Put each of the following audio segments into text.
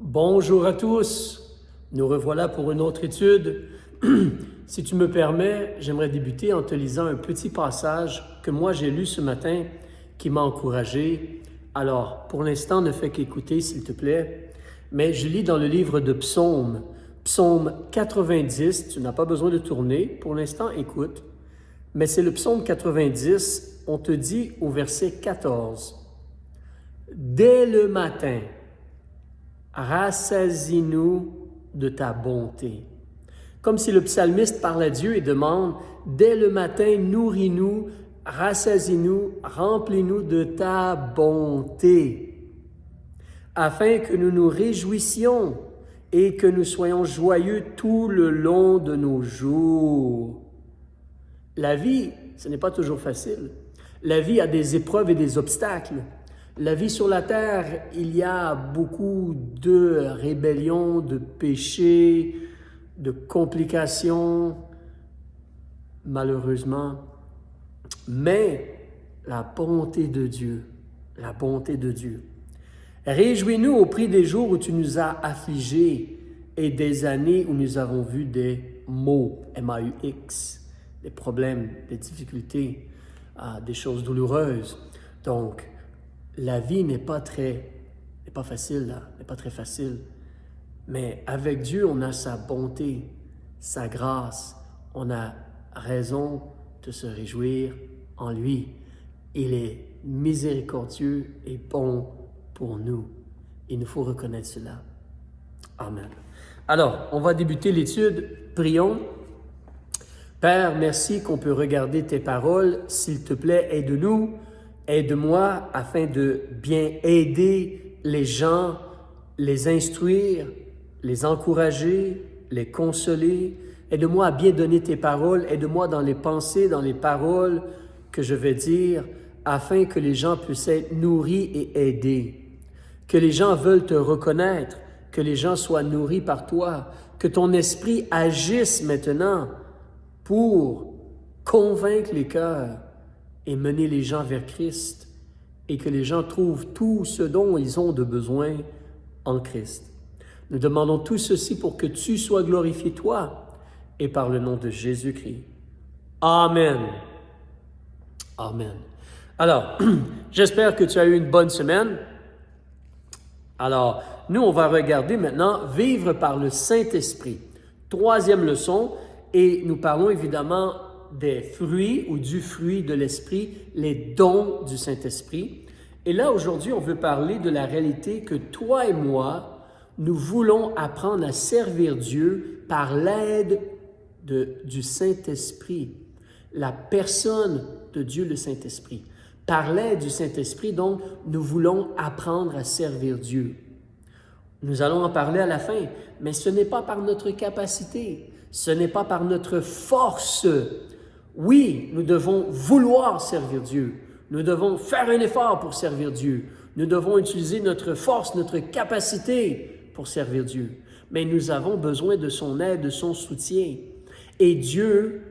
Bonjour à tous, nous revoilà pour une autre étude. Si tu me permets, j'aimerais débuter en te lisant un petit passage que moi j'ai lu ce matin qui m'a encouragé. Alors, pour l'instant, ne fais qu'écouter s'il te plaît, mais je lis dans le livre de Psaume, Psaume 90, tu n'as pas besoin de tourner, pour l'instant écoute, mais c'est le Psaume 90, on te dit au verset 14, « Dès le matin, rassasie-nous de ta bonté. » Comme si le psalmiste parle à Dieu et demande, « Dès le matin, nourris-nous, rassasie-nous, remplis-nous de ta bonté, afin que nous nous réjouissions et que nous soyons joyeux tout le long de nos jours. » La vie, ce n'est pas toujours facile. La vie a des épreuves et des obstacles. La vie sur la terre, il y a beaucoup de rébellions, de péchés, de complications, malheureusement. Mais la bonté de Dieu, la bonté de Dieu. Réjouis-nous au prix des jours où tu nous as affligés et des années où nous avons vu des maux, M-A-U-X, des problèmes, des difficultés, des choses douloureuses. Donc, la vie n'est pas facile, n'est pas très facile. Mais avec Dieu, on a sa bonté, sa grâce. On a raison de se réjouir en lui. Il est miséricordieux et bon pour nous. Il nous faut reconnaître cela. Amen. Alors, on va débuter l'étude. Prions. Père, merci qu'on peut regarder tes paroles. S'il te plaît, aide-nous. Aide-moi afin de bien aider les gens, les instruire, les encourager, les consoler. Aide-moi à bien donner tes paroles. Aide-moi dans les pensées, dans les paroles que je vais dire, afin que les gens puissent être nourris et aidés. Que les gens veulent te reconnaître, que les gens soient nourris par toi, que ton esprit agisse maintenant pour convaincre les cœurs et mener les gens vers Christ, et que les gens trouvent tout ce dont ils ont de besoin en Christ. Nous demandons tout ceci pour que tu sois glorifié, toi, et par le nom de Jésus-Christ. Amen. Amen. Alors, j'espère que tu as eu une bonne semaine. Alors, nous, on va regarder maintenant « Vivre par le Saint-Esprit ». Troisième leçon, et nous parlons évidemment des fruits ou du fruit de l'Esprit, les dons du Saint-Esprit. Et là, aujourd'hui, on veut parler de la réalité que toi et moi, nous voulons apprendre à servir Dieu par l'aide du Saint-Esprit, la personne de Dieu, le Saint-Esprit. Par l'aide du Saint-Esprit, donc, nous voulons apprendre à servir Dieu. Nous allons en parler à la fin, mais ce n'est pas par notre capacité, ce n'est pas par notre force. Oui, nous devons vouloir servir Dieu. Nous devons faire un effort pour servir Dieu. Nous devons utiliser notre force, notre capacité pour servir Dieu. Mais nous avons besoin de son aide, de son soutien. Et Dieu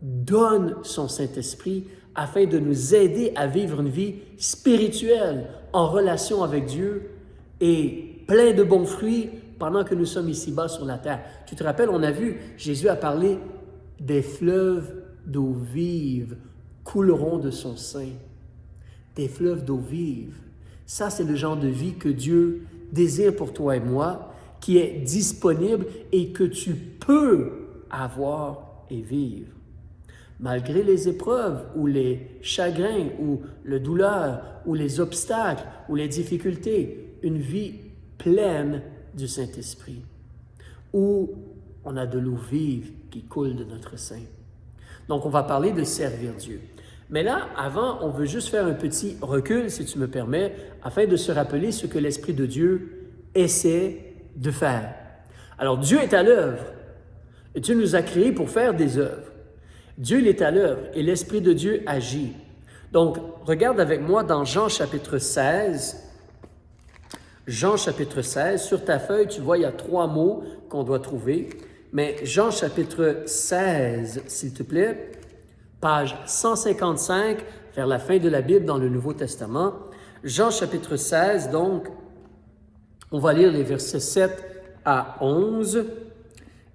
donne son Saint-Esprit afin de nous aider à vivre une vie spirituelle en relation avec Dieu et plein de bons fruits pendant que nous sommes ici-bas sur la terre. Tu te rappelles, on a vu, Jésus a parlé des fleuves d'eau vive couleront de son sein. Des fleuves d'eau vive. Ça, c'est le genre de vie que Dieu désire pour toi et moi, qui est disponible et que tu peux avoir et vivre. Malgré les épreuves ou les chagrins ou la douleur ou les obstacles ou les difficultés, une vie pleine du Saint-Esprit, où on a de l'eau vive qui coule de notre sein. Donc, on va parler de servir Dieu. Mais là, avant, on veut juste faire un petit recul, si tu me permets, afin de se rappeler ce que l'Esprit de Dieu essaie de faire. Alors, Dieu est à l'œuvre. Et Dieu nous a créés pour faire des œuvres. Dieu il est à l'œuvre et l'Esprit de Dieu agit. Donc, regarde avec moi dans Jean chapitre 16. Jean chapitre 16, sur ta feuille, tu vois, il y a 3 mots qu'on doit trouver. Mais Jean chapitre 16, s'il te plaît, page 155, vers la fin de la Bible dans le Nouveau Testament. Jean chapitre 16, donc, On va lire les versets 7 à 11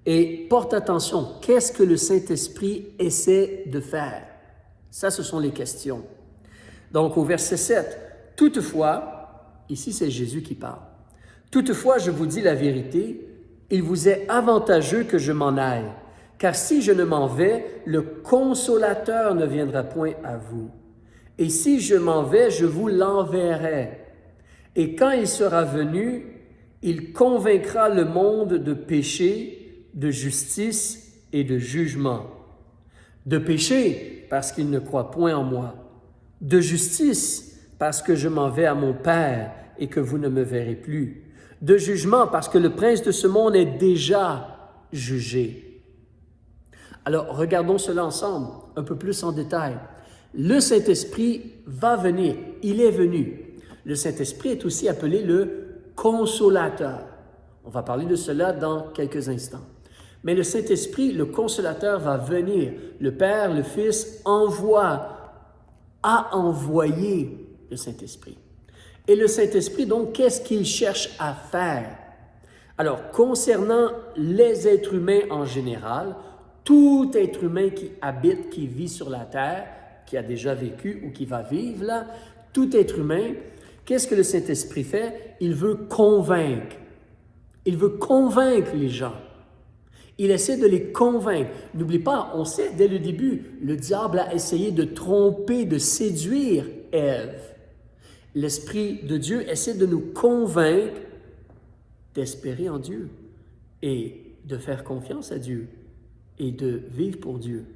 et porte attention, qu'est-ce que le Saint-Esprit essaie de faire? Ça, ce sont les questions. Donc, au verset 7, « Toutefois », ici c'est Jésus qui parle, « Toutefois, je vous dis la vérité, il vous est avantageux que je m'en aille, car si je ne m'en vais, le Consolateur ne viendra point à vous. Et si je m'en vais, je vous l'enverrai. Et quand il sera venu, il convaincra le monde de péché, de justice et de jugement. De péché, parce qu'il ne croit point en moi. De justice, parce que je m'en vais à mon Père et que vous ne me verrez plus. De jugement, parce que le prince de ce monde est déjà jugé. » Alors, regardons cela ensemble, un peu plus en détail. Le Saint-Esprit va venir, il est venu. Le Saint-Esprit est aussi appelé le Consolateur. On va parler de cela dans quelques instants. Mais le Saint-Esprit, le Consolateur, va venir. Le Père, le Fils a envoyé le Saint-Esprit. Et le Saint-Esprit, donc, qu'est-ce qu'il cherche à faire? Alors, concernant les êtres humains en général, tout être humain qui habite, qui vit sur la terre, qui a déjà vécu ou qui va vivre là, tout être humain, qu'est-ce que le Saint-Esprit fait? Il veut convaincre. Il veut convaincre les gens. Il essaie de les convaincre. N'oublie pas, on sait dès le début, le diable a essayé de tromper, de séduire Ève. L'Esprit de Dieu essaie de nous convaincre d'espérer en Dieu et de faire confiance à Dieu et de vivre pour Dieu.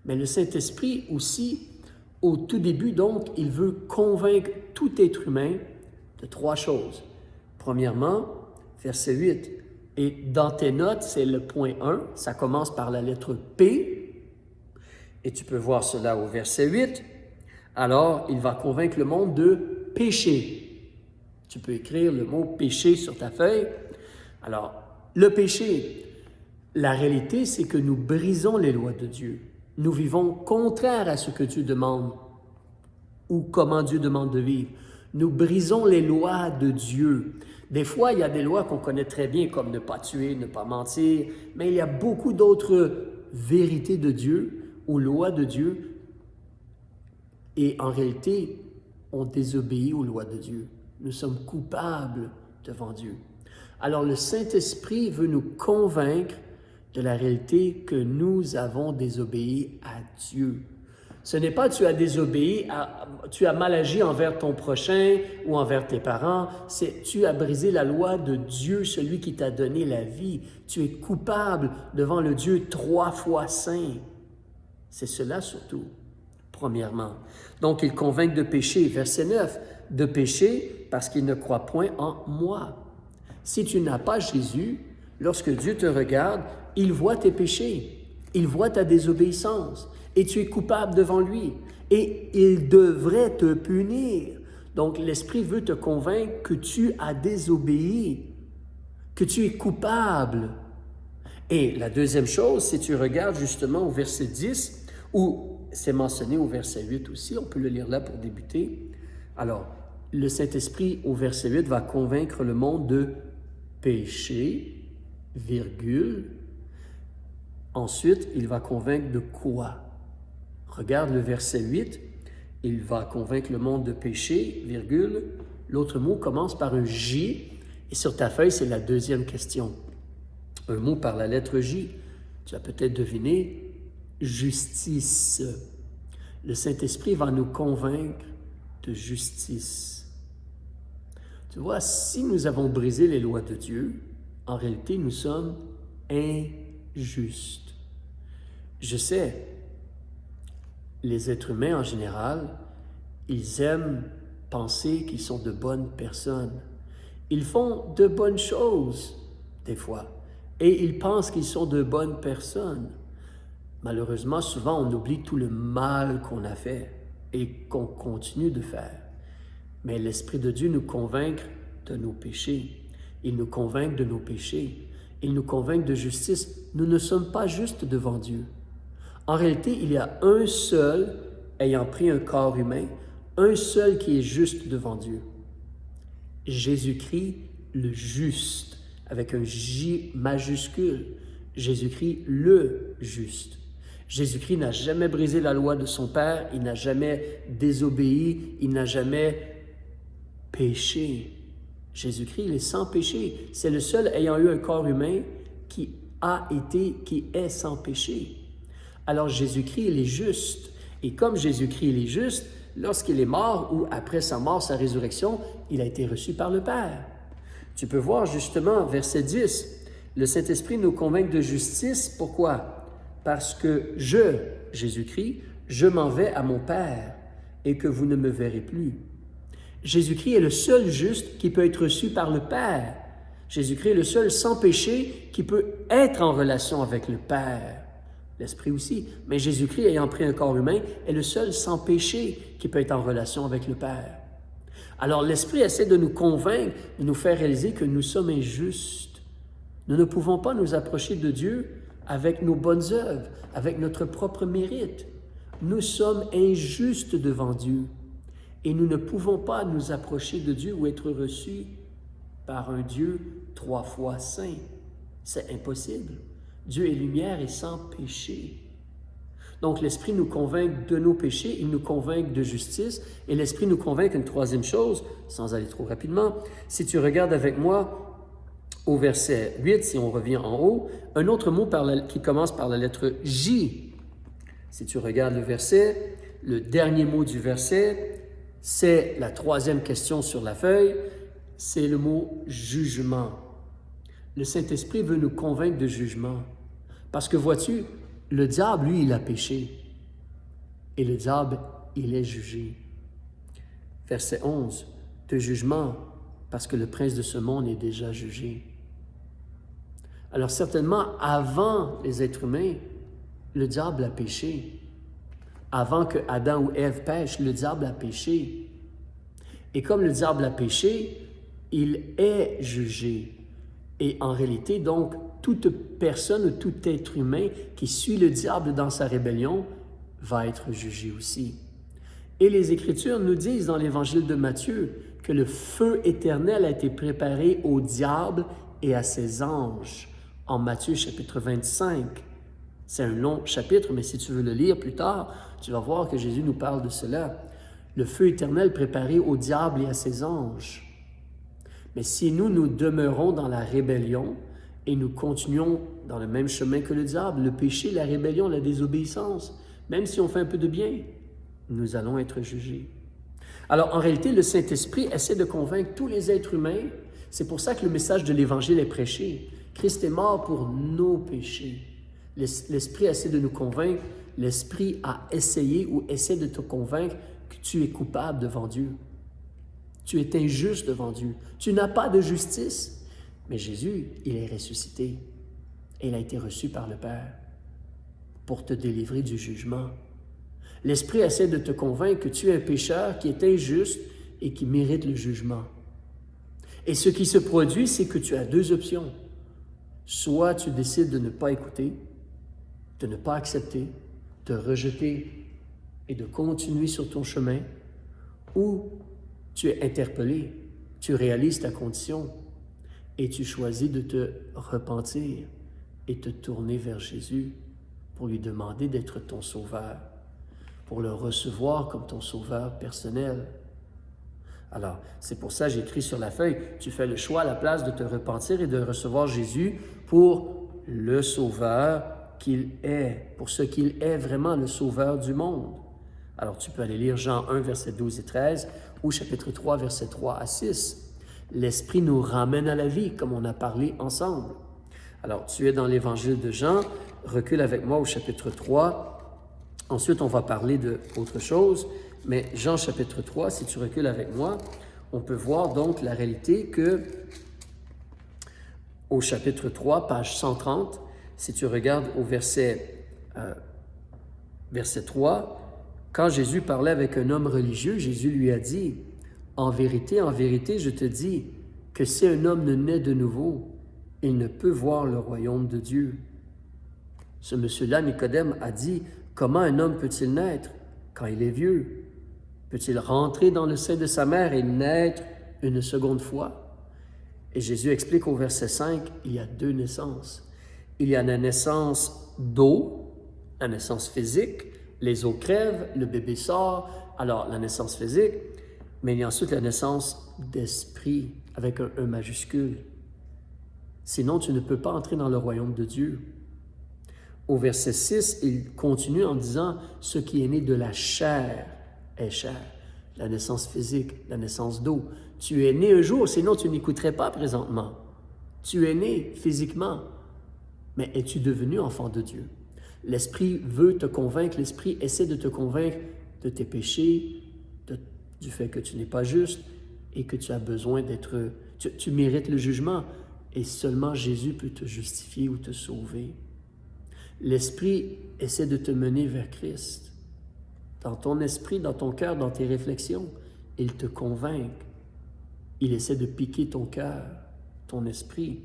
Mais le Saint-Esprit aussi, au tout début, donc, il veut convaincre tout être humain de trois choses. Premièrement, verset 8, et dans tes notes, c'est le point 1, ça commence par la lettre P, et tu peux voir cela au verset 8. Alors, il va convaincre le monde de péché. Tu peux écrire le mot péché sur ta feuille. Alors, le péché, la réalité, c'est que nous brisons les lois de Dieu. Nous vivons contraire à ce que Dieu demande ou comment Dieu demande de vivre. Nous brisons les lois de Dieu. Des fois, il y a des lois qu'on connaît très bien, comme ne pas tuer, ne pas mentir, mais il y a beaucoup d'autres vérités de Dieu ou lois de Dieu. Et en réalité, on désobéit aux lois de Dieu. Nous sommes coupables devant Dieu. Alors, le Saint-Esprit veut nous convaincre de la réalité que nous avons désobéi à Dieu. Ce n'est pas tu as désobéi, tu as mal agi envers ton prochain ou envers tes parents, c'est tu as brisé la loi de Dieu, celui qui t'a donné la vie. Tu es coupable devant le Dieu 3 fois saint. C'est cela surtout, premièrement. Donc, il convainc de péché, verset 9, de péché parce qu'il ne croit point en moi. Si tu n'as pas Jésus, lorsque Dieu te regarde, il voit tes péchés, il voit ta désobéissance et tu es coupable devant lui et il devrait te punir. Donc l'Esprit veut te convaincre que tu as désobéi, que tu es coupable. Et la deuxième chose, si tu regardes justement au verset 10, où c'est mentionné au verset 8 aussi, on peut le lire là pour débuter. Alors, le Saint-Esprit au verset 8 va convaincre le monde de péché, virgule. Ensuite, il va convaincre de quoi? Regarde le verset 8, il va convaincre le monde de péché, virgule. L'autre mot commence par un J, et sur ta feuille, c'est la deuxième question. Un mot par la lettre J. Tu as peut-être deviné, justice. Le Saint-Esprit va nous convaincre de justice. Tu vois, si nous avons brisé les lois de Dieu, en réalité, nous sommes injustes. Je sais, les êtres humains en général, ils aiment penser qu'ils sont de bonnes personnes. Ils font de bonnes choses, des fois, et ils pensent qu'ils sont de bonnes personnes. Malheureusement, souvent, on oublie tout le mal qu'on a fait et qu'on continue de faire. Mais l'Esprit de Dieu nous convainc de nos péchés. Il nous convainc de nos péchés. Il nous convainc de justice. Nous ne sommes pas justes devant Dieu. En réalité, il y a un seul, ayant pris un corps humain, un seul qui est juste devant Dieu. Jésus-Christ le juste, avec un J majuscule. Jésus-Christ, le juste. Jésus-Christ n'a jamais brisé la loi de son Père, il n'a jamais désobéi, il n'a jamais péché. Jésus-Christ, il est sans péché. C'est le seul ayant eu un corps humain qui est sans péché. Alors Jésus-Christ, il est juste. Et comme Jésus-Christ, il est juste, lorsqu'il est mort ou après sa mort, sa résurrection, il a été reçu par le Père. Tu peux voir justement, verset 10, le Saint-Esprit nous convainc de justice. Pourquoi? Parce que Jésus-Christ, je m'en vais à mon Père et que vous ne me verrez plus. Jésus-Christ est le seul juste qui peut être reçu par le Père. Jésus-Christ est le seul sans péché qui peut être en relation avec le Père. L'Esprit aussi. Mais Jésus-Christ, ayant pris un corps humain, est le seul sans péché qui peut être en relation avec le Père. Alors l'Esprit essaie de nous convaincre, de nous faire réaliser que nous sommes injustes. Nous ne pouvons pas nous approcher de Dieu avec nos bonnes œuvres, avec notre propre mérite. Nous sommes injustes devant Dieu et nous ne pouvons pas nous approcher de Dieu ou être reçus par un Dieu 3 fois saint. C'est impossible. Dieu est lumière et sans péché. Donc l'Esprit nous convainc de nos péchés, il nous convainc de justice, et l'Esprit nous convainc une troisième chose, sans aller trop rapidement. Si tu regardes avec moi au verset 8, si on revient en haut, un autre mot qui commence par la lettre J. Si tu regardes le verset, le dernier mot du verset, c'est la troisième question sur la feuille, c'est le mot jugement. Le Saint-Esprit veut nous convaincre de jugement. Parce que vois-tu, le diable, lui, il a péché. Et le diable, il est jugé. Verset 11, de jugement, parce que le prince de ce monde est déjà jugé. Alors certainement, avant les êtres humains, le diable a péché. Avant que Adam ou Ève pêchent, le diable a péché. Et comme le diable a péché, il est jugé. Et en réalité, donc, toute personne, tout être humain qui suit le diable dans sa rébellion va être jugé aussi. Et les Écritures nous disent dans l'Évangile de Matthieu que le feu éternel a été préparé au diable et à ses anges. En Matthieu chapitre 25. C'est un long chapitre, mais si tu veux le lire plus tard, tu vas voir que Jésus nous parle de cela. Le feu éternel préparé au diable et à ses anges. Mais si nous demeurons dans la rébellion et nous continuons dans le même chemin que le diable, le péché, la rébellion, la désobéissance, même si on fait un peu de bien, nous allons être jugés. Alors, en réalité, le Saint-Esprit essaie de convaincre tous les êtres humains. C'est pour ça que le message de l'Évangile est prêché. Christ est mort pour nos péchés. L'Esprit essaie de nous convaincre. L'Esprit a essayé ou essaie de te convaincre que tu es coupable devant Dieu. Tu es injuste devant Dieu. Tu n'as pas de justice. Mais Jésus, il est ressuscité. Et il a été reçu par le Père pour te délivrer du jugement. L'Esprit essaie de te convaincre que tu es un pécheur qui est injuste et qui mérite le jugement. Et ce qui se produit, c'est que tu as deux options. Soit tu décides de ne pas écouter, de ne pas accepter, de rejeter et de continuer sur ton chemin, ou tu es interpellé, tu réalises ta condition et tu choisis de te repentir et te tourner vers Jésus pour lui demander d'être ton sauveur, pour le recevoir comme ton sauveur personnel. Alors, c'est pour ça que j'écris sur la feuille, tu fais le choix à la place de te repentir et de recevoir Jésus pour le sauveur qu'il est, pour ce qu'il est vraiment, le sauveur du monde. Alors, tu peux aller lire Jean 1, versets 12 et 13, ou chapitre 3, versets 3 à 6. L'Esprit nous ramène à la vie, comme on a parlé ensemble. Alors, tu es dans l'Évangile de Jean, recule avec moi au chapitre 3. Ensuite, on va parler d'autre chose, mais Jean chapitre 3, si tu recules avec moi, on peut voir donc la réalité que au chapitre 3, page 130, si tu regardes au verset 3, quand Jésus parlait avec un homme religieux, Jésus lui a dit, « En vérité, je te dis que si un homme ne naît de nouveau, il ne peut voir le royaume de Dieu. » Ce monsieur-là, Nicodème, a dit, « Comment un homme peut-il naître quand il est vieux? Peut-il rentrer dans le sein de sa mère et naître une seconde fois? » Et Jésus explique au verset 5, il y a deux naissances. Il y a la naissance d'eau, la naissance physique, les os crèvent, le bébé sort, alors la naissance physique, mais il y a ensuite la naissance d'esprit, avec un E majuscule. Sinon, tu ne peux pas entrer dans le royaume de Dieu. Au verset 6, il continue en disant, ce qui est né de la chair est chair. La naissance physique, la naissance d'eau. Tu es né un jour, sinon tu n'écouterais pas présentement. Tu es né physiquement, mais es-tu devenu enfant de Dieu? L'Esprit veut te convaincre, l'Esprit essaie de te convaincre de tes péchés, du fait que tu n'es pas juste et que tu as besoin d'être... Tu mérites le jugement et seulement Jésus peut te justifier ou te sauver. L'Esprit essaie de te mener vers Christ. Dans ton esprit, dans ton cœur, dans tes réflexions, il te convainc. Il essaie de piquer ton cœur, ton esprit.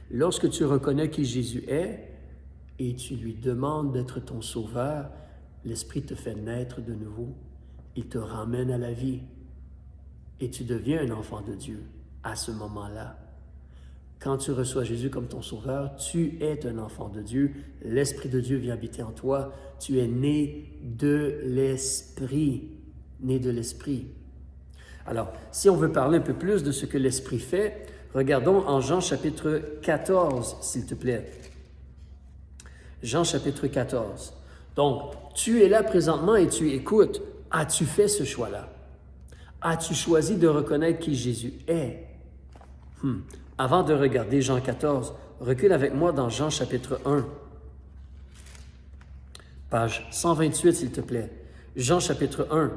Lorsque tu reconnais qui Jésus est et tu lui demandes d'être ton sauveur, l'Esprit te fait naître de nouveau. Il te ramène à la vie et tu deviens un enfant de Dieu à ce moment-là. Quand tu reçois Jésus comme ton sauveur, tu es un enfant de Dieu. L'Esprit de Dieu vient habiter en toi. Tu es né de l'Esprit. Né de l'Esprit. Alors, si on veut parler un peu plus de ce que l'Esprit fait, regardons en Jean chapitre 14, s'il te plaît. Jean chapitre 14. Donc, tu es là présentement et tu écoutes. As-tu fait ce choix-là? As-tu choisi de reconnaître qui Jésus est? Avant de regarder Jean 14, recule avec moi dans Jean chapitre 1. Page 128, s'il te plaît. Jean chapitre 1.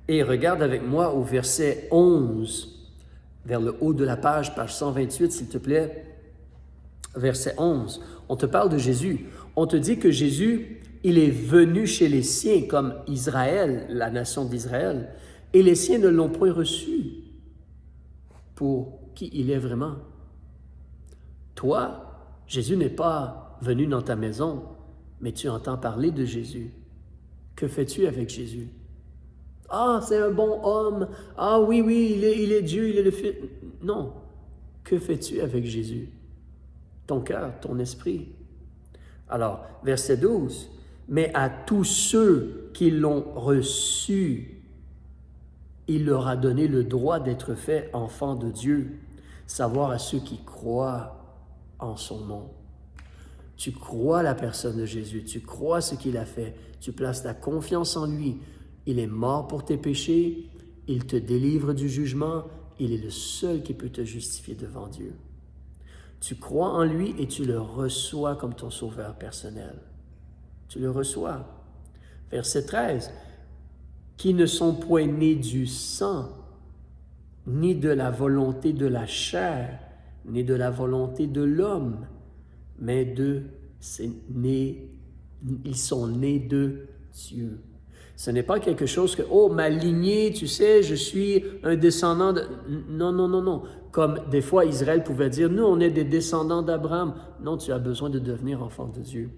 Et regarde avec moi au verset 11, vers le haut de la page 128, s'il te plaît. Verset 11. On te parle de Jésus. On te dit que Jésus, il est venu chez les siens, comme Israël, la nation d'Israël, et les siens ne l'ont point reçu pour qui il est vraiment. Toi, Jésus n'est pas venu dans ta maison, mais tu entends parler de Jésus. Que fais-tu avec Jésus? Ah, c'est un bon homme. Ah oui, il est Dieu, il est le Fils. Non. Que fais-tu avec Jésus? Ton cœur, ton esprit. Alors, verset 12. Mais à tous ceux qui l'ont reçu, il leur a donné le droit d'être faits enfants de Dieu, savoir à ceux qui croient en son nom. Tu crois la personne de Jésus, tu crois ce qu'il a fait, tu places ta confiance en lui. Il est mort pour tes péchés, il te délivre du jugement, il est le seul qui peut te justifier devant Dieu. Tu crois en lui et tu le reçois comme ton sauveur personnel. Tu le reçois. Verset 13. Qui ne sont point nés du sang, ni de la volonté de la chair, ni de la volonté de l'homme, mais ils sont nés de Dieu. Ce n'est pas quelque chose que, oh, ma lignée, tu sais, je suis un descendant de... Non, non, non, non. Comme des fois Israël pouvait dire, nous, on est des descendants d'Abraham. Non, tu as besoin de devenir enfant de Dieu.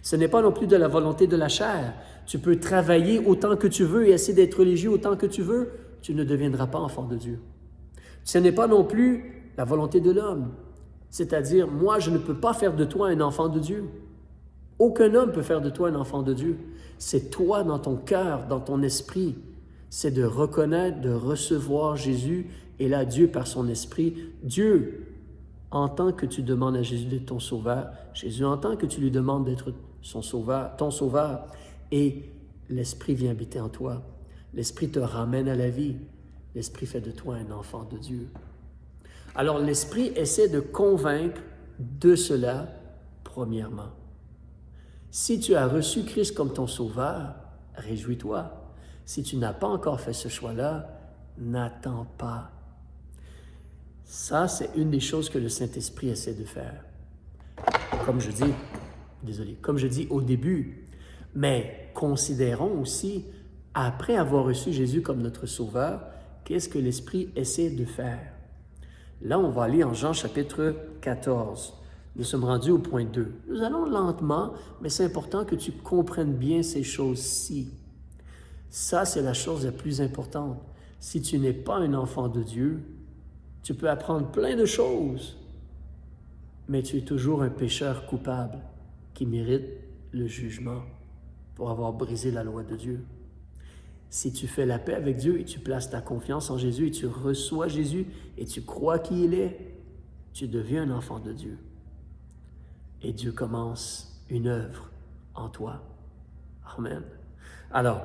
Ce n'est pas non plus de la volonté de la chair. Tu peux travailler autant que tu veux et essayer d'être religieux autant que tu veux. Tu ne deviendras pas enfant de Dieu. Ce n'est pas non plus la volonté de l'homme. C'est-à-dire, moi, je ne peux pas faire de toi un enfant de Dieu. Aucun homme peut faire de toi un enfant de Dieu. C'est toi dans ton cœur, dans ton esprit. C'est de reconnaître, de recevoir Jésus. Et là, Dieu, par son esprit, Dieu entend que tu demandes à Jésus d'être ton sauveur. Jésus entend que tu lui demandes d'être son sauveur, ton sauveur. Et l'Esprit vient habiter en toi. L'Esprit te ramène à la vie. L'Esprit fait de toi un enfant de Dieu. Alors, l'Esprit essaie de convaincre de cela, premièrement. Si tu as reçu Christ comme ton sauveur, réjouis-toi. Si tu n'as pas encore fait ce choix-là, n'attends pas. Ça, c'est une des choses que le Saint-Esprit essaie de faire. Comme je dis au début, mais considérons aussi, après avoir reçu Jésus comme notre sauveur, qu'est-ce que l'Esprit essaie de faire? Là, on va aller en Jean chapitre 14. Nous sommes rendus au point 2. Nous allons lentement, mais c'est important que tu comprennes bien ces choses-ci. Ça, c'est la chose la plus importante. Si tu n'es pas un enfant de Dieu, Tu peux apprendre plein de choses, mais tu es toujours un pécheur coupable qui mérite le jugement pour avoir brisé la loi de Dieu. Si tu fais la paix avec Dieu et tu places ta confiance en Jésus et tu reçois Jésus et tu crois qui il est, tu deviens un enfant de Dieu. Et Dieu commence une œuvre en toi. Amen. Alors,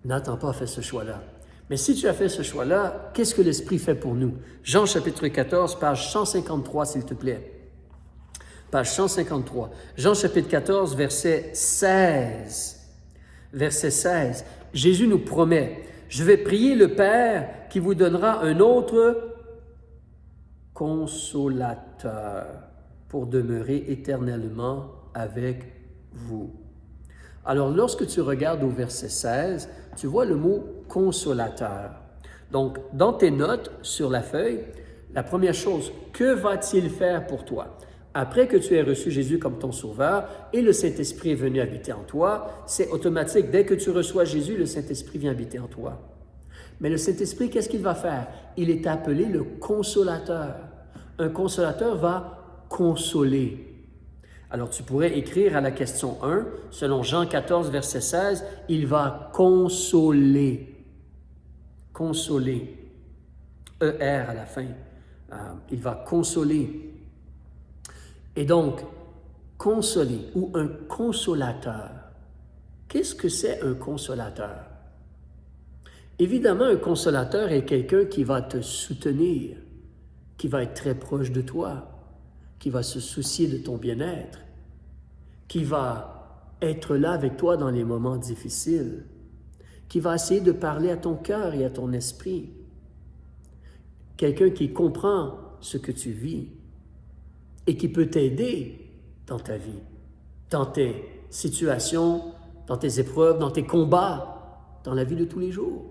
Nathan pas fait ce choix-là. Mais si tu as fait ce choix-là, qu'est-ce que l'Esprit fait pour nous? Jean chapitre 14, page 153, s'il te plaît. Page 153. Jean chapitre 14, verset 16. Verset 16. Jésus nous promet, « Je vais prier le Père qui vous donnera un autre consolateur pour demeurer éternellement avec vous. » Alors, lorsque tu regardes au verset 16, tu vois le mot « consolateur ». Donc, dans tes notes sur la feuille, la première chose, que va-t-il faire pour toi? Après que tu aies reçu Jésus comme ton sauveur et le Saint-Esprit est venu habiter en toi, c'est automatique. Dès que tu reçois Jésus, le Saint-Esprit vient habiter en toi. Mais le Saint-Esprit, qu'est-ce qu'il va faire? Il est appelé le consolateur. Un consolateur va consoler. Alors, tu pourrais écrire à la question 1, selon Jean 14, verset 16, il va consoler. Consoler. E-R à la fin. Il va consoler. Et donc, consoler ou un consolateur. Qu'est-ce que c'est un consolateur? Évidemment, un consolateur est quelqu'un qui va te soutenir, qui va être très proche de toi, qui va se soucier de ton bien-être, qui va être là avec toi dans les moments difficiles, qui va essayer de parler à ton cœur et à ton esprit. Quelqu'un qui comprend ce que tu vis et qui peut t'aider dans ta vie, dans tes situations, dans tes épreuves, dans tes combats, dans la vie de tous les jours.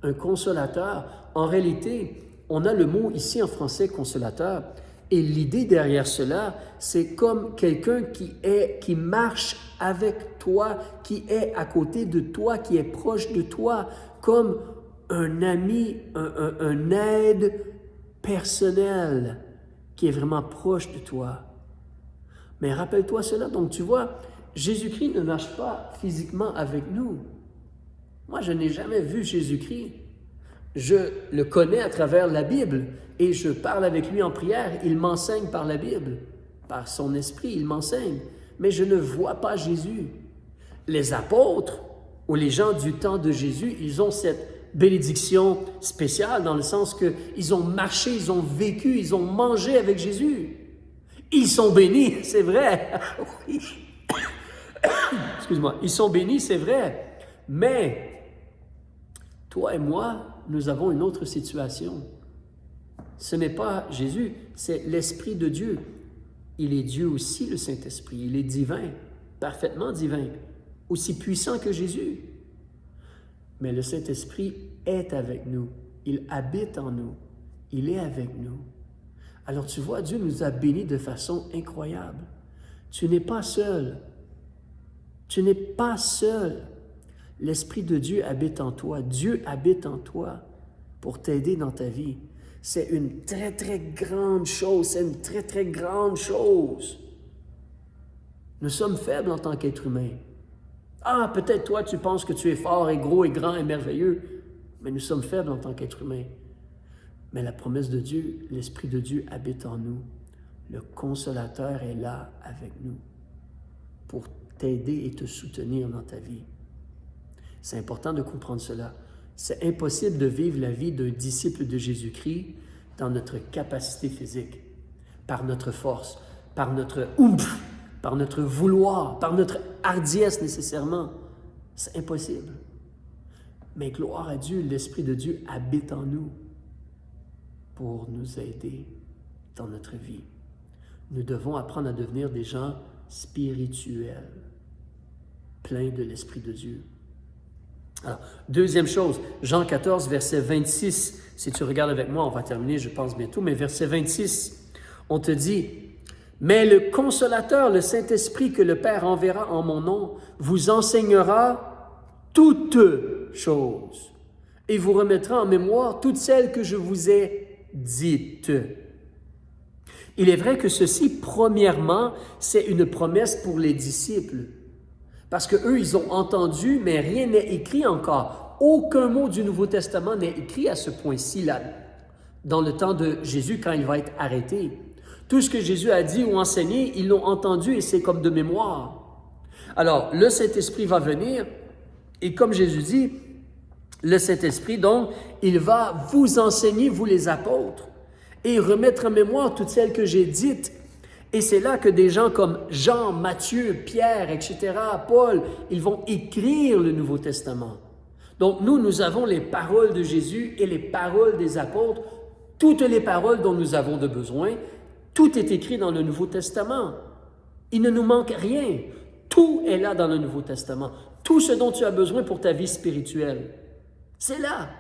Un consolateur, en réalité, on a le mot ici en français consolateur, et l'idée derrière cela, c'est comme quelqu'un qui marche avec toi, qui est à côté de toi, qui est proche de toi, comme un ami, un aide personnel qui est vraiment proche de toi. Mais rappelle-toi cela, donc tu vois, Jésus-Christ ne marche pas physiquement avec nous. Moi, je n'ai jamais vu Jésus-Christ. Je le connais à travers la Bible et je parle avec lui en prière. Il m'enseigne par la Bible, par son esprit, il m'enseigne. Mais je ne vois pas Jésus. Les apôtres ou les gens du temps de Jésus, ils ont cette bénédiction spéciale dans le sens qu'ils ont marché, ils ont vécu, ils ont mangé avec Jésus. Ils sont bénis, c'est vrai. Oui. Excuse-moi, ils sont bénis, c'est vrai. Mais toi et moi, nous avons une autre situation. Ce n'est pas Jésus, c'est l'Esprit de Dieu. Il est Dieu aussi, le Saint-Esprit. Il est divin, parfaitement divin, aussi puissant que Jésus. Mais le Saint-Esprit est avec nous. Il habite en nous. Il est avec nous. Alors tu vois, Dieu nous a bénis de façon incroyable. Tu n'es pas seul. Tu n'es pas seul. L'Esprit de Dieu habite en toi. Dieu habite en toi pour t'aider dans ta vie. C'est une très, très grande chose. C'est une très, très grande chose. Nous sommes faibles en tant qu'êtres humains. Ah, peut-être toi, tu penses que tu es fort et gros et grand et merveilleux, mais nous sommes faibles en tant qu'êtres humains. Mais la promesse de Dieu, l'Esprit de Dieu habite en nous. Le Consolateur est là avec nous pour t'aider et te soutenir dans ta vie. C'est important de comprendre cela. C'est impossible de vivre la vie d'un disciple de Jésus-Christ dans notre capacité physique, par notre force, par notre oomph, par notre vouloir, par notre hardiesse nécessairement. C'est impossible. Mais gloire à Dieu, l'Esprit de Dieu habite en nous pour nous aider dans notre vie. Nous devons apprendre à devenir des gens spirituels, pleins de l'Esprit de Dieu. Alors, deuxième chose, Jean 14, verset 26. Si tu regardes avec moi, on va terminer, je pense, bientôt, mais verset 26, on te dit « Mais le Consolateur, le Saint-Esprit que le Père enverra en mon nom, vous enseignera toutes choses et vous remettra en mémoire toutes celles que je vous ai dites. Il est vrai que ceci, premièrement, c'est une promesse pour les disciples. Parce qu'eux, ils ont entendu, mais rien n'est écrit encore. Aucun mot du Nouveau Testament n'est écrit à ce point-ci, là, dans le temps de Jésus, quand il va être arrêté. Tout ce que Jésus a dit ou enseigné, ils l'ont entendu et c'est comme de mémoire. Alors, le Saint-Esprit va venir et comme Jésus dit, le Saint-Esprit, donc, il va vous enseigner, vous les apôtres, et remettre en mémoire toutes celles que j'ai dites. Et c'est là que des gens comme Jean, Matthieu, Pierre, etc., Paul, ils vont écrire le Nouveau Testament. Donc nous avons les paroles de Jésus et les paroles des apôtres, toutes les paroles dont nous avons de besoin, tout est écrit dans le Nouveau Testament. Il ne nous manque rien. Tout est là dans le Nouveau Testament. Tout ce dont tu as besoin pour ta vie spirituelle, c'est là.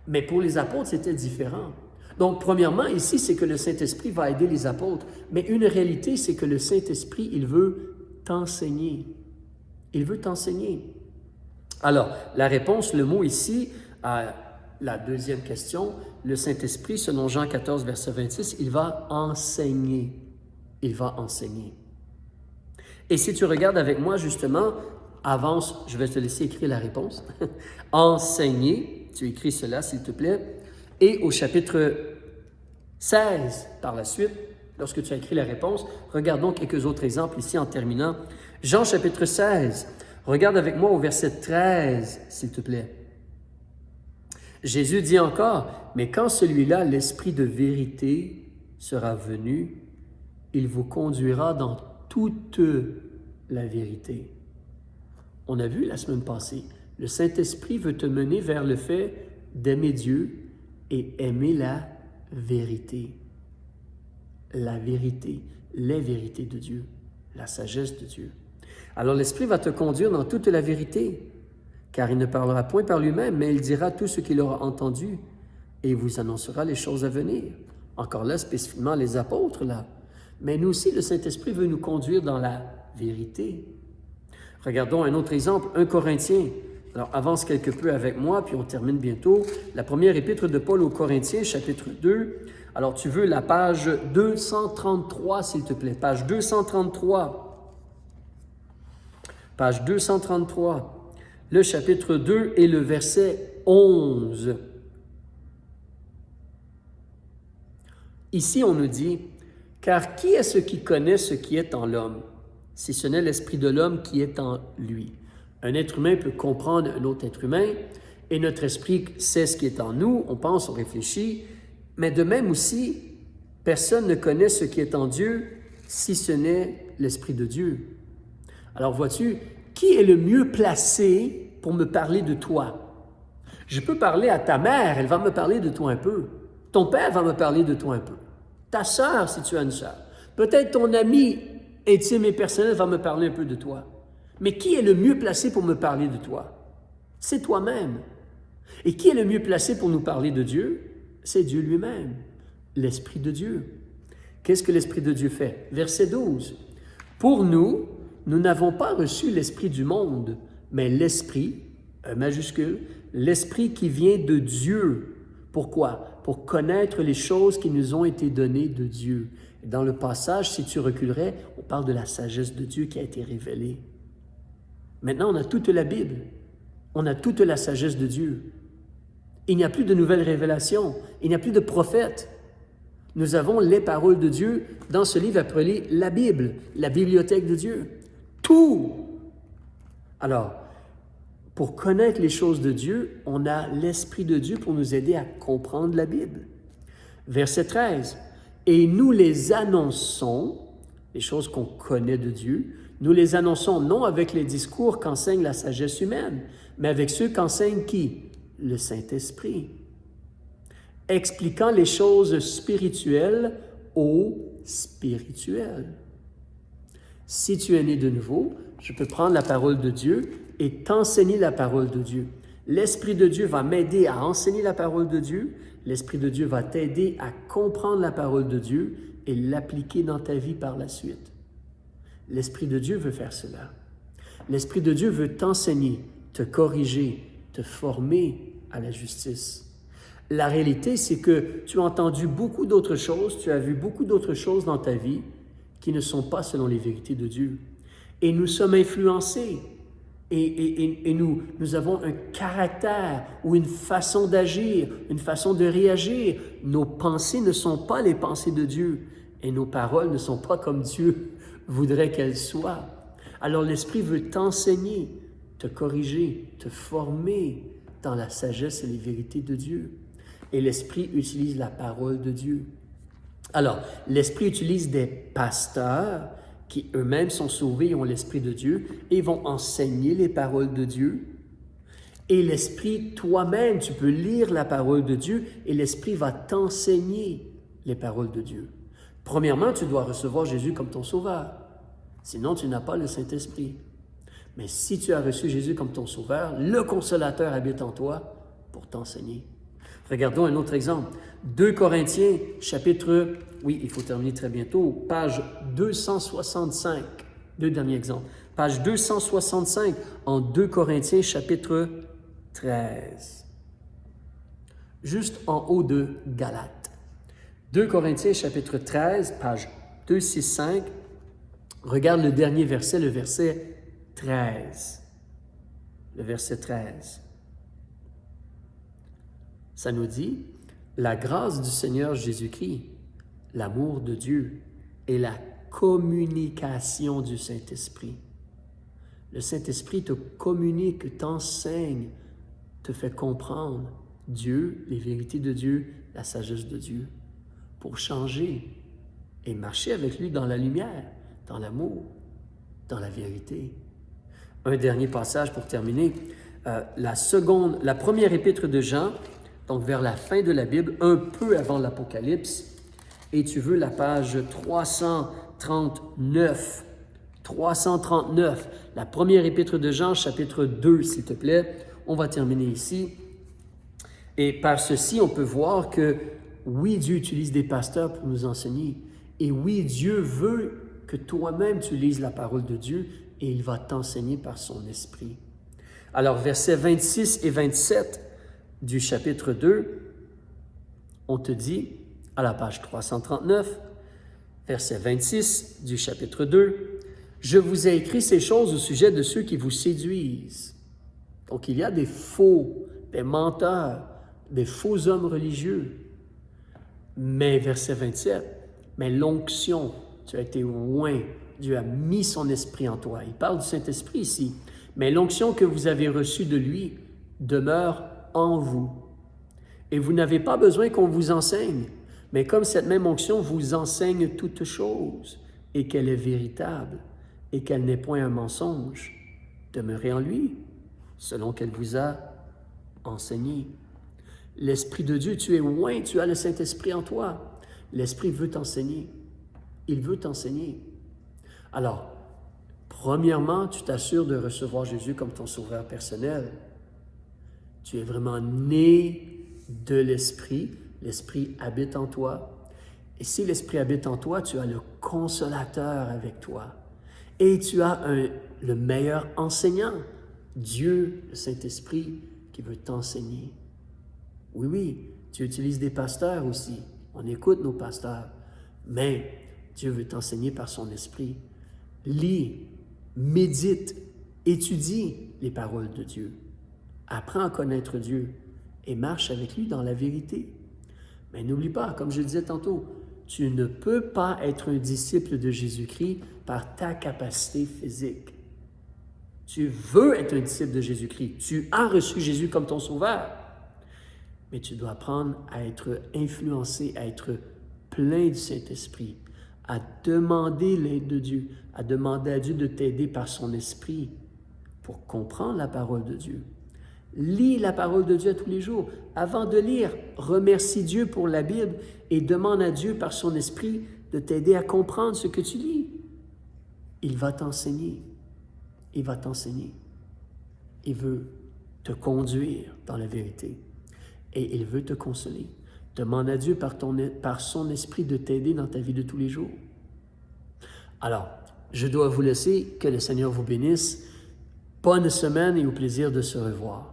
Mais pour les apôtres, c'était différent. Donc, premièrement, ici, c'est que le Saint-Esprit va aider les apôtres. Mais une réalité, c'est que le Saint-Esprit, il veut t'enseigner. Il veut t'enseigner. Alors, la réponse, le mot ici, à la deuxième question, le Saint-Esprit, selon Jean 14, verset 26, il va enseigner. Il va enseigner. Et si tu regardes avec moi, justement, avance, je vais te laisser écrire la réponse. Enseigner, tu écris cela, s'il te plaît. Et au chapitre 16, par la suite, lorsque tu as écrit la réponse, regardons quelques autres exemples ici en terminant. Jean chapitre 16, regarde avec moi au verset 13, s'il te plaît. Jésus dit encore, « Mais quand celui-là, l'Esprit de vérité, sera venu, il vous conduira dans toute la vérité. » On a vu la semaine passée, le Saint-Esprit veut te mener vers le fait d'aimer Dieu et aimer la vérité. La vérité, les vérités de Dieu, la sagesse de Dieu. Alors l'Esprit va te conduire dans toute la vérité, car il ne parlera point par lui-même, mais il dira tout ce qu'il aura entendu et il vous annoncera les choses à venir. Encore là, spécifiquement les apôtres, là. Mais nous aussi, le Saint-Esprit veut nous conduire dans la vérité. Regardons un autre exemple, 1 Corinthiens. Alors, avance quelque peu avec moi, puis on termine bientôt. La première épître de Paul aux Corinthiens, chapitre 2. Alors, tu veux la page 233, s'il te plaît. Page 233. Page 233. Le chapitre 2 et le verset 11. Ici, on nous dit, « Car qui est-ce qui connaît ce qui est en l'homme, si ce n'est l'esprit de l'homme qui est en lui? » Un être humain peut comprendre un autre être humain et notre esprit sait ce qui est en nous, on pense, on réfléchit, mais de même aussi, personne ne connaît ce qui est en Dieu si ce n'est l'Esprit de Dieu. Alors vois-tu, qui est le mieux placé pour me parler de toi? Je peux parler à ta mère, elle va me parler de toi un peu. Ton père va me parler de toi un peu. Ta sœur, si tu as une sœur. Peut-être ton ami intime et personnel va me parler un peu de toi. Mais qui est le mieux placé pour me parler de toi? C'est toi-même. Et qui est le mieux placé pour nous parler de Dieu? C'est Dieu lui-même, l'Esprit de Dieu. Qu'est-ce que l'Esprit de Dieu fait? Verset 12. « Pour nous, nous n'avons pas reçu l'Esprit du monde, mais l'Esprit, majuscule, l'Esprit qui vient de Dieu. » Pourquoi? Pour connaître les choses qui nous ont été données de Dieu. Et dans le passage, si tu reculerais, on parle de la sagesse de Dieu qui a été révélée. Maintenant, on a toute la Bible. On a toute la sagesse de Dieu. Il n'y a plus de nouvelles révélations. Il n'y a plus de prophètes. Nous avons les paroles de Dieu dans ce livre appelé la Bible, la bibliothèque de Dieu. Tout! Alors, pour connaître les choses de Dieu, on a l'Esprit de Dieu pour nous aider à comprendre la Bible. Verset 13. « Et nous les annonçons, les choses qu'on connaît de Dieu, nous les annonçons non avec les discours qu'enseigne la sagesse humaine, mais avec ceux qu'enseigne qui? Le Saint-Esprit. Expliquant les choses spirituelles aux spirituels. » Si tu es né de nouveau, je peux prendre la parole de Dieu et t'enseigner la parole de Dieu. L'Esprit de Dieu va m'aider à enseigner la parole de Dieu. L'Esprit de Dieu va t'aider à comprendre la parole de Dieu et l'appliquer dans ta vie par la suite. L'Esprit de Dieu veut faire cela. L'Esprit de Dieu veut t'enseigner, te corriger, te former à la justice. La réalité, c'est que tu as entendu beaucoup d'autres choses, tu as vu beaucoup d'autres choses dans ta vie qui ne sont pas selon les vérités de Dieu. Et nous sommes influencés. Et nous avons un caractère ou une façon d'agir, une façon de réagir. Nos pensées ne sont pas les pensées de Dieu et nos paroles ne sont pas comme Dieu voudrait qu'elles soient. Alors l'Esprit veut t'enseigner, te corriger, te former dans la sagesse et les vérités de Dieu. Et l'Esprit utilise la parole de Dieu. Alors, l'Esprit utilise des pasteurs qui eux-mêmes sont sauvés et ont l'Esprit de Dieu et vont enseigner les paroles de Dieu. Et l'Esprit, toi-même, tu peux lire la parole de Dieu et l'Esprit va t'enseigner les paroles de Dieu. Premièrement, tu dois recevoir Jésus comme ton sauveur. Sinon, tu n'as pas le Saint-Esprit. Mais si tu as reçu Jésus comme ton sauveur, le Consolateur habite en toi pour t'enseigner. Regardons un autre exemple. 2 Corinthiens, chapitre, oui, il faut terminer très bientôt, page 265. Deux derniers exemples. Page 265 en 2 Corinthiens, chapitre 13. Juste en haut de Galates. 2 Corinthiens, chapitre 13, page 265. Regarde le dernier verset, le verset 13. Le verset 13. Ça nous dit, la grâce du Seigneur Jésus-Christ, l'amour de Dieu et la communication du Saint-Esprit. Le Saint-Esprit te communique, t'enseigne, te fait comprendre Dieu, les vérités de Dieu, la sagesse de Dieu, pour changer et marcher avec lui dans la lumière, dans l'amour, dans la vérité. Un dernier passage pour terminer. La première épître de Jean, donc vers la fin de la Bible, un peu avant l'Apocalypse, et tu veux la page 339. 339, la première épître de Jean, chapitre 2, s'il te plaît. On va terminer ici. Et par ceci, on peut voir que, oui, Dieu utilise des pasteurs pour nous enseigner. Et oui, Dieu veut que toi-même tu lises la parole de Dieu et il va t'enseigner par son esprit. Alors, versets 26 et 27 du chapitre 2, on te dit, à la page 339, verset 26 du chapitre 2, « Je vous ai écrit ces choses au sujet de ceux qui vous séduisent. » Donc, il y a des faux, des menteurs, des faux hommes religieux. Mais, verset 27, « Mais l'onction, tu as été oint, Dieu a mis son esprit en toi. » Il parle du Saint-Esprit ici. « Mais l'onction que vous avez reçue de lui demeure en vous. Et vous n'avez pas besoin qu'on vous enseigne, mais comme cette même onction vous enseigne toutes choses, et qu'elle est véritable, et qu'elle n'est point un mensonge, demeurez en lui, selon qu'elle vous a enseigné. » L'Esprit de Dieu, tu es oint, tu as le Saint-Esprit en toi. L'Esprit veut t'enseigner. Il veut t'enseigner. Alors, premièrement, tu t'assures de recevoir Jésus comme ton sauveur personnel. Tu es vraiment né de l'Esprit. L'Esprit habite en toi. Et si l'Esprit habite en toi, tu as le Consolateur avec toi. Et tu as le meilleur enseignant, Dieu, le Saint-Esprit, qui veut t'enseigner. Oui, oui, Dieu utilise des pasteurs aussi. On écoute nos pasteurs. Mais Dieu veut t'enseigner par son Esprit. Lis, médite, étudie les paroles de Dieu. Apprends à connaître Dieu et marche avec lui dans la vérité. Mais n'oublie pas, comme je disais tantôt, tu ne peux pas être un disciple de Jésus-Christ par ta capacité physique. Tu veux être un disciple de Jésus-Christ. Tu as reçu Jésus comme ton sauveur. Mais tu dois apprendre à être influencé, à être plein du Saint-Esprit, à demander l'aide de Dieu, à demander à Dieu de t'aider par son Esprit pour comprendre la parole de Dieu. Lis la parole de Dieu à tous les jours. Avant de lire, remercie Dieu pour la Bible et demande à Dieu par son Esprit de t'aider à comprendre ce que tu lis. Il va t'enseigner. Il va t'enseigner. Il veut te conduire dans la vérité. Et il veut te consoler. Demande à Dieu par son Esprit de t'aider dans ta vie de tous les jours. Alors, je dois vous laisser. Que le Seigneur vous bénisse. Bonne semaine et au plaisir de se revoir.